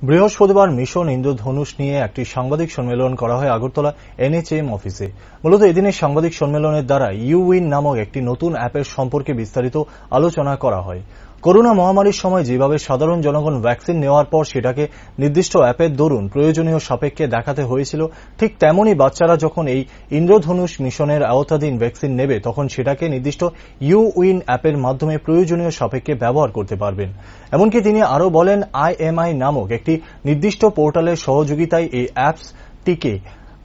বৃহস্পতিবার মিশন ইন্দ্রধনুষ নিয়ে একটি সাংবাদিক সম্মেলন করা হয় আগরতলা এনএচএম অফিসে। মূলত এদিনের সাংবাদিক সম্মেলনের দ্বারা ইউউইন নামক একটি নতুন অ্যাপের সম্পর্কে বিস্তারিত আলোচনা করা হয়। করোনা মহামারীর সময় যেভাবে সাধারণ জনগণ ভ্যাকসিন নেওয়ার পর সেটাকে নির্দিষ্ট অ্যাপের দরুন প্রয়োজনীয় সাপেক্ষে দেখাতে হয়েছিল, ঠিক তেমনই বাচ্চারা যখন এই ইন্দ্রধনুষ মিশনের আওতাধীন ভ্যাকসিন নেবে তখন সেটাকে নির্দিষ্ট ইউউইন অ্যাপের মাধ্যমে প্রয়োজনীয় সাপেক্ষে ব্যবহার করতে পারবেন। এমনকি তিনি আরও বলেন, IMI নামক একটি নির্দিষ্ট পোর্টালের সহযোগিতায় এই অ্যাপসটিকে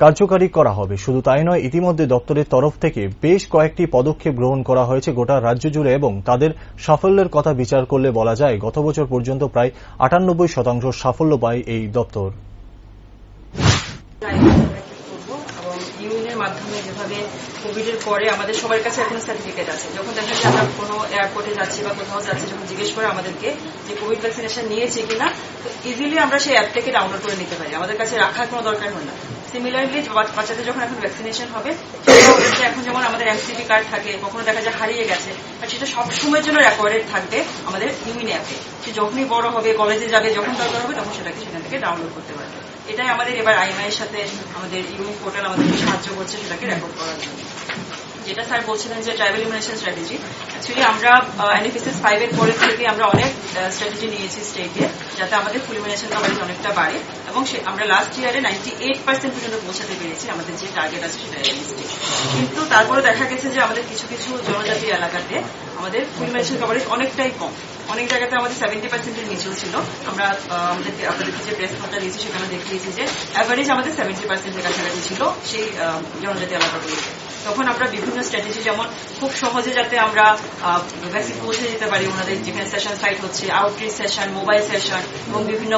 কার্যকারী করা হবে। শুধু তাই নয়, ইতিমধ্যে দপ্তরের তরফ থেকে বেশ কয়েকটি পদক্ষেপ গ্রহণ করা হয়েছে গোটা রাজ্য জুড়ে এবং তাদের সাফল্যের কথা বিচার করলে বলা যায় গত বছর পর্যন্ত প্রায় 98% সাফল্য পায় এই দপ্তর। ইউনিয়নের মাধ্যমে যেভাবে কোভিডের পরে আমাদের সবার কাছে এখন সার্টিফিকেট আছে, যখন দেখা যায় আমরা কোনো এয়ারপোর্টে যাচ্ছি বা কোথাও যাচ্ছি, যখন জিজ্ঞেস করে আমাদেরকে যে কোভিড ভ্যাকসিনেশন নিয়েছি কিনা, তো ইজিলি আমরা সেই অ্যাপটাকে ডাউনলোড করে নিতে পারি, আমাদের কাছে রাখার কোনো দরকার হয় না। সিমিলারলি বাচ্চাদের যখন এখন ভ্যাকসিনেশন হবে, এখন যেমন আমাদের এমসিপি কার্ড থাকে, কখনো দেখা যায় হারিয়ে গেছে, আর সেটা সবসময়ের জন্য রেকর্ডেড থাকবে আমাদের ইউনিয়ন অ্যাপে। সে যখনই বড় হবে, কলেজে যাবে, যখন দরকার হবে তখন সেটাকে সেখান থেকে ডাউনলোড করতে পারবে। এটাই আমাদের এবার IMI এর সাথে আমাদের ইউনিয়ন পোর্টাল আমাদেরকে সাহায্য করছে সেটাকে রেকর্ড করার জন্য। যেটা স্যার বলছিলেন যে ট্রাইবাল ইমিউনাইজেশন স্ট্র্যাটেজি, অ্যাকচুয়ালি আমরা NFSS 5 এর পরের থেকে আমরা অনেক স্ট্র্যাটেজি নিয়েছি স্টেটে, যাতে আমাদের ফুল ইমিউনাইজেশন কভারেজ অনেকটা বাড়ে, এবং আমরা লাস্ট ইয়ারে 98% পর্যন্ত পৌঁছাতে পেরেছি আমাদের যে টার্গেট আছে সেটা এগেইনস্টে। কিন্তু তারপরে দেখা গেছে যে আমাদের কিছু কিছু জনজাতি এলাকাতে আমাদের ফুল ইমিউনাইজেশন কভারেজ অনেকটাই কম, অনেক জায়গাতে আমাদের 70% এর নিচেও ছিল। আমরা আপনাদেরকে যে প্রেস নোটটা দিয়েছি সেখানে দেখিয়েছি যে অ্যাভারেজ আমাদের 70% এর কাছাকাছি ছিল সেই জনজাতি এলাকাগুলোতে। তখন আমরা বিভিন্ন স্ট্র্যাটেজি, যেমন খুব সহজে যাতে আমরা ভ্যাকসিন পৌঁছে যেতে পারি ওনাদের যেখানে সেশন সাইট হচ্ছে, আউটরিচ সেশন, মোবাইল সেশন, এবং বিভিন্ন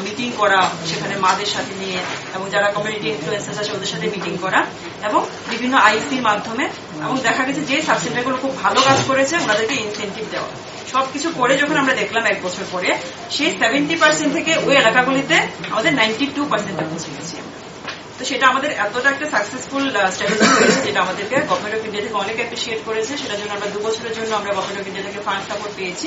মিটিং করা সেখানে মাদের সাথে নিয়ে, এবং যারা কমিউনিটি ইনফ্লুয়েন্সার্স আছে ওদের সাথে মিটিং করা, এবং বিভিন্ন আইসির মাধ্যমে, এবং দেখা গেছে যে সাবসেন্টারগুলো খুব ভালো কাজ করেছে ওনাদেরকে ইনসেন্টিভ দেওয়া। সবকিছু করে যখন আমরা দেখলাম এক বছর পরে, সেই 70% থেকে ওই এলাকাগুলিতে আমাদের 92% পৌঁছে গেছি। তো সেটা আমাদের এতটা একটা সাকসেসফুল স্ট্র্যাটেজি হয়েছে, যেটা আমাদেরকে গভর্নমেন্ট অফ ইন্ডিয়া থেকে অনেক অ্যাপ্রিসিয়েট করেছে। সেটার জন্য আমরা 2 বছরের জন্য আমরা গভর্নমেন্ট অফ ইন্ডিয়া থেকে ফান্ড সাপোর্ট পেয়েছি।